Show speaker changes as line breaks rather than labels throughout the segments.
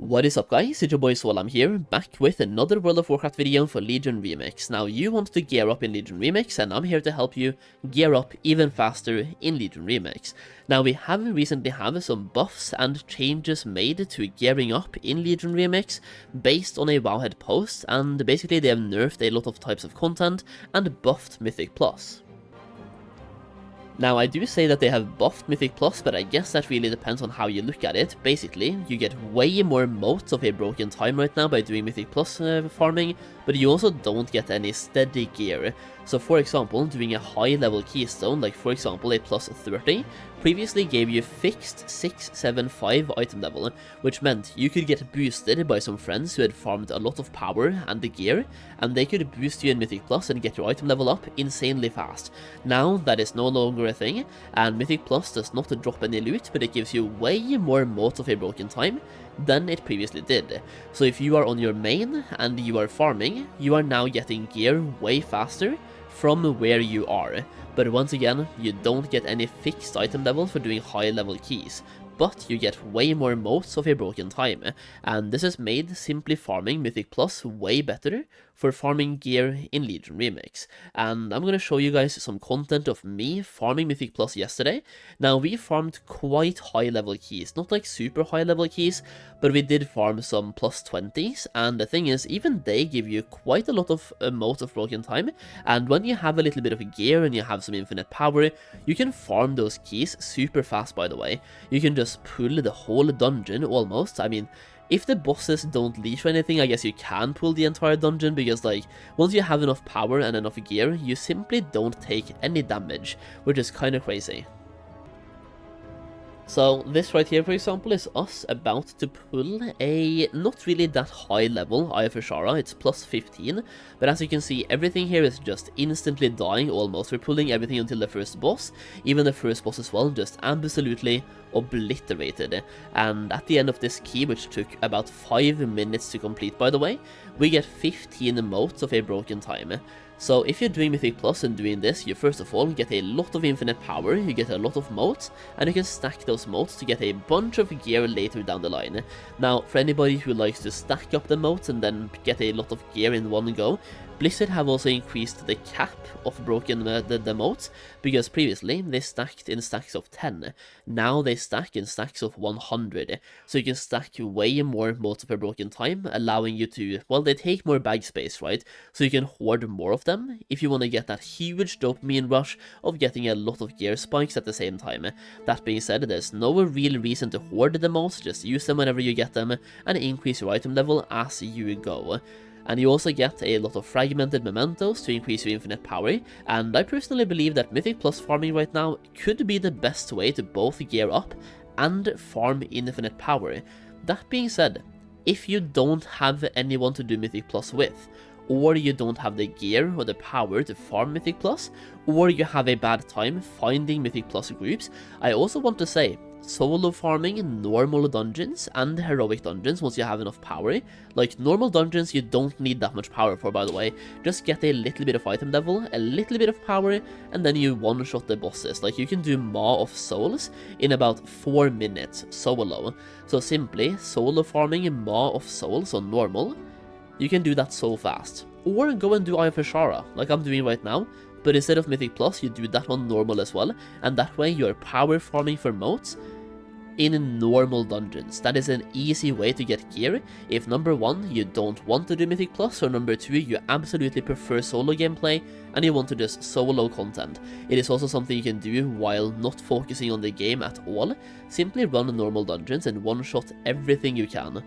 What is up guys, it's your boy Solheim here, back with another World of Warcraft video for Legion Remix. Now you want to gear up in Legion Remix and I'm here to help you gear up even faster in Legion Remix. Now we have recently had some buffs and changes made to gearing up in Legion Remix based on a Wowhead post, and basically they have nerfed a lot of types of content and buffed Mythic Plus. Now I do say that they have buffed Mythic Plus, but I guess that really depends on how you look at it. Basically, you get way more motes of a broken time right now by doing Mythic Plus farming, but you also don't get any steady gear. So for example, doing a high level keystone, like for example a plus 30, previously gave you fixed 6, 7, 5 item level, which meant you could get boosted by some friends who had farmed a lot of power and the gear, and they could boost you in Mythic Plus and get your item level up insanely fast. Now that is no longer a thing, and Mythic Plus does not drop any loot, but it gives you way more motes of a broken time than it previously did. So if you are on your main and you are farming, you are now getting gear way faster from where you are. But once again, you don't get any fixed item level for doing high level keys, but you get way more motes of a broken time, and this has made simply farming Mythic Plus way better for farming gear in Legion Remix. And I'm going to show you guys some content of me farming Mythic Plus yesterday. Now we farmed quite high level keys, not like super high level keys, but we did farm some plus 20s, and the thing is, even they give you quite a lot of motes of broken time, and when you have a little bit of gear and you have some infinite power, you can farm those keys super fast, by the way. You can just pull the whole dungeon almost. I mean, if the bosses don't leash or anything, I guess you can pull the entire dungeon, because like, once you have enough power and enough gear, you simply don't take any damage, which is kind of crazy. So this right here, for example, is us about to pull a not really that high level Shara. It's plus 15, but as you can see, everything here is just instantly dying almost. We're pulling everything until the first boss, even the first boss as well, just absolutely obliterated. And at the end of this key, which took about 5 minutes to complete, by the way, we get 15 motes of a broken time. So if you're doing Mythic Plus and doing this, you first of all get a lot of infinite power, you get a lot of motes, and you can stack those motes to get a bunch of gear later down the line. Now, for anybody who likes to stack up the motes and then get a lot of gear in one go, Blizzard have also increased the cap of broken the motes, because previously they stacked in stacks of 10. Now they stack in stacks of 100, so you can stack way more motes per broken time, allowing you to, well, they take more bag space, right? So you can hoard more of them if you want to get that huge dopamine rush of getting a lot of gear spikes at the same time. That being said, there's no real reason to hoard the motes, just use them whenever you get them and increase your item level as you go. And you also get a lot of fragmented mementos to increase your infinite power, and I personally believe that Mythic Plus farming right now could be the best way to both gear up and farm infinite power. That being said, if you don't have anyone to do Mythic Plus with, or you don't have the gear or the power to farm Mythic Plus, or you have a bad time finding Mythic Plus groups, I also want to say, solo farming normal dungeons and heroic dungeons once you have enough power. Like normal dungeons you don't need that much power for, by the way, just get a little bit of item level, a little bit of power, and then you one-shot the bosses. Like you can do Maw of Souls in about 4 minutes solo. So simply solo farming Maw of Souls on normal, you can do that so fast. Or go and do Eye of Ashara, like I'm doing right now, but instead of Mythic Plus, you do that on normal as well, and that way you're power farming for motes in normal dungeons. That is an easy way to get gear if number 1, you don't want to do Mythic Plus, or number 2, you absolutely prefer solo gameplay and you want to just solo content. It is also something you can do while not focusing on the game at all. Simply run normal dungeons and one-shot everything you can.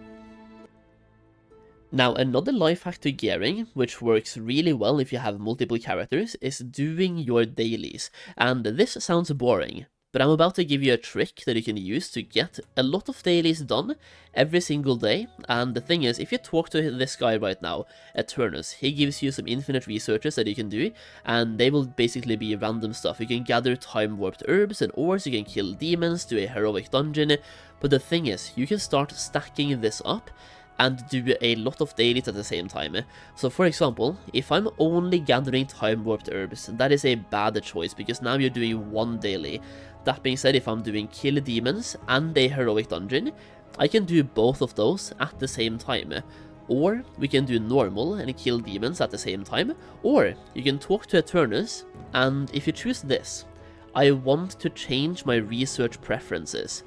Now, another life hack to gearing, which works really well if you have multiple characters, is doing your dailies. And this sounds boring, but I'm about to give you a trick that you can use to get a lot of dailies done every single day. And the thing is, if you talk to this guy right now, Eternus, he gives you some infinite researches that you can do, and they will basically be random stuff. You can gather time-warped herbs and ores, you can kill demons, do a heroic dungeon, but the thing is, you can start stacking this up and do a lot of dailies at the same time. So for example, if I'm only gathering time-warped herbs, that is a bad choice, because now you're doing one daily. That being said, if I'm doing kill demons and a heroic dungeon, I can do both of those at the same time. Or we can do normal and kill demons at the same time, or you can talk to Eternus, and if you choose this, I want to change my research preferences.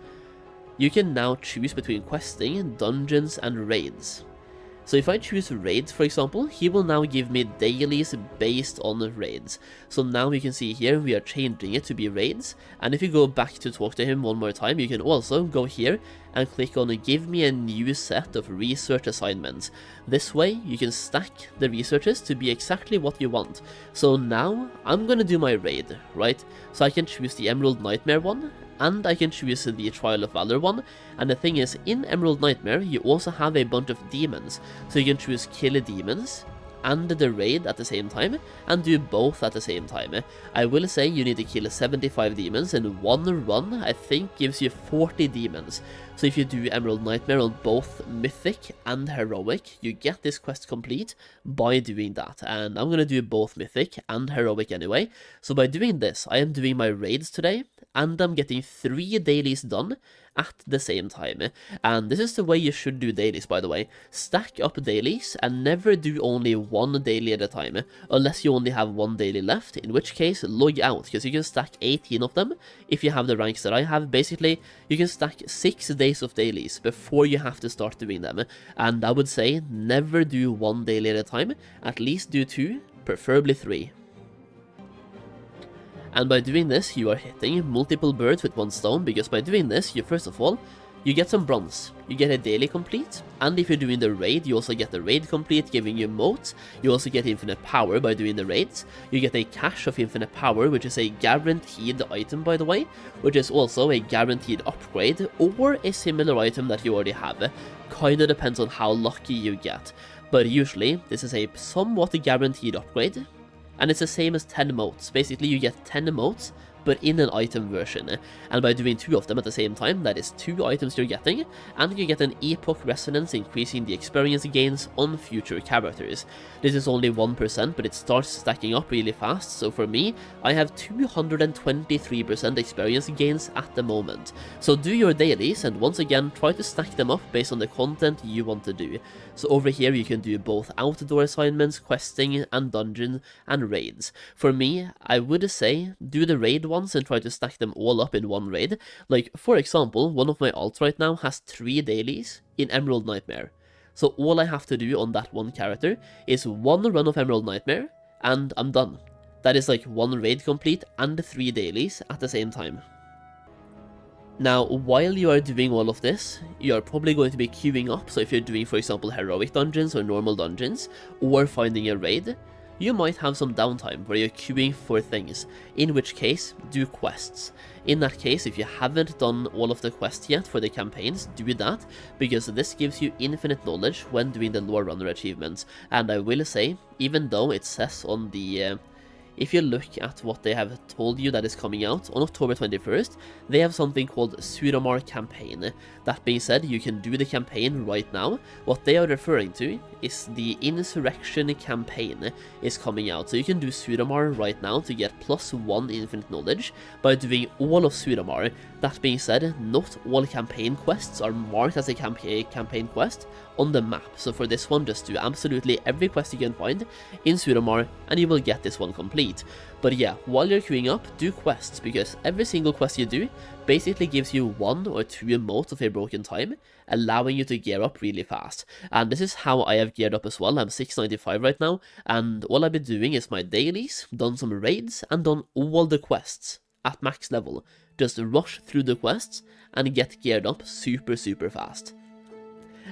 You can now choose between questing, dungeons, and raids. So if I choose raids, for example, he will now give me dailies based on raids. So now you can see here we are changing it to be raids, and if you go back to talk to him one more time, you can also go here and click on give me a new set of research assignments. This way you can stack the researches to be exactly what you want. So now I'm gonna do my raid, right? So I can choose the Emerald Nightmare one, and I can choose the Trial of Valor one, and the thing is, in Emerald Nightmare you also have a bunch of demons, so you can choose kill demons and the raid at the same time, and do both at the same time. I will say you need to kill 75 demons, and one run I think gives you 40 demons. So if you do Emerald Nightmare on both Mythic and Heroic, you get this quest complete by doing that, and I'm gonna do both Mythic and Heroic anyway. So by doing this, I am doing my raids today, and I'm getting 3 dailies done at the same time. And this is the way you should do dailies, by the way. Stack up dailies and never do only one daily at a time, unless you only have one daily left, in which case log out, because you can stack 18 of them if you have the ranks that I have. Basically, you can stack 6 days of dailies before you have to start doing them, and I would say never do one daily at a time, at least do 2, preferably 3. And by doing this, you are hitting multiple birds with one stone, because by doing this, you first of all, you get some bronze, you get a daily complete, and if you're doing the raid, you also get the raid complete, giving you motes. You also get infinite power by doing the raids. You get a cache of infinite power, which is a guaranteed item, by the way, which is also a guaranteed upgrade, or a similar item that you already have. Kinda depends on how lucky you get, but usually, this is a somewhat guaranteed upgrade. And it's the same as 10 emotes. Basically, you get 10 emotes, but in an item version. And by doing 2 of them at the same time, that is 2 items you're getting, and you get an Epoch Resonance, increasing the experience gains on future characters. This is only 1%, but it starts stacking up really fast, so for me, I have 223% experience gains at the moment. So do your dailies, and once again, try to stack them up based on the content you want to do. So over here, you can do both outdoor assignments, questing, and dungeon, and raids. For me, I would say, do the raid ones and try to stack them all up in one raid. Like, for example, one of my alts right now has 3 dailies in Emerald Nightmare. So all I have to do on that one character is 1 run of Emerald Nightmare, and I'm done. That is like 1 raid complete and 3 dailies at the same time. Now, while you are doing all of this, you are probably going to be queuing up, so if you're doing, for example, heroic dungeons or normal dungeons, or finding a raid, you might have some downtime where you're queuing for things, in which case, do quests. In that case, if you haven't done all of the quests yet for the campaigns, do that, because this gives you infinite knowledge when doing the Lore Runner achievements. And I will say, even though it says on the... if you look at what they have told you that is coming out on October 21st, they have something called Suramar Campaign. That being said, you can do the campaign right now. What they are referring to is the Insurrection Campaign is coming out. So you can do Suramar right now to get +1 infinite knowledge by doing all of Suramar. That being said, not all campaign quests are marked as a campaign quest on the map. So for this one, just do absolutely every quest you can find in Suramar and you will get this one complete. But yeah, while you're queuing up, do quests, because every single quest you do basically gives you 1 or 2 emotes of a broken time, allowing you to gear up really fast. And this is how I have geared up as well. I'm 695 right now, and all I've been doing is my dailies, done some raids, and done all the quests at max level. Just rush through the quests and get geared up super fast.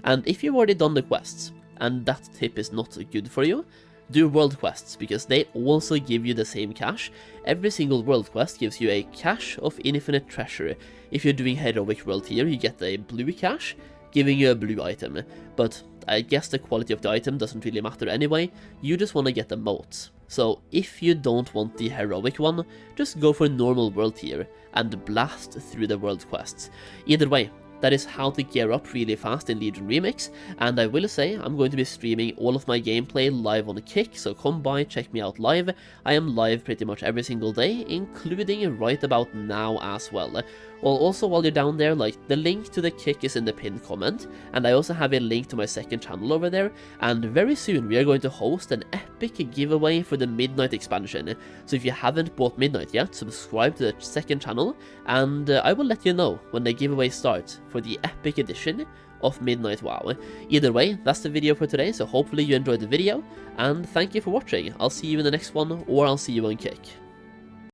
And if you've already done the quests, and that tip is not good for you, do world quests, because they also give you the same cache. Every single world quest gives you a cache of infinite treasure. If you're doing heroic world tier, you get a blue cache, giving you a blue item. But I guess the quality of the item doesn't really matter anyway, you just want to get the motes. So if you don't want the heroic one, just go for normal world tier and blast through the world quests. Either way, that is how to gear up really fast in Legion Remix, and I will say I'm going to be streaming all of my gameplay live on Kick, so come by, check me out live. I am live pretty much every single day, including right about now as well. Well, also while you're down there, like, the link to the Kick is in the pinned comment, and I also have a link to my second channel over there, and very soon we are going to host an epic giveaway for the Midnight expansion. So if you haven't bought Midnight yet, subscribe to the second channel, and I will let you know when the giveaway starts for the epic edition of Midnight WoW. Either way, that's the video for today, so hopefully you enjoyed the video, and thank you for watching. I'll see you in the next one, or I'll see you on Kick.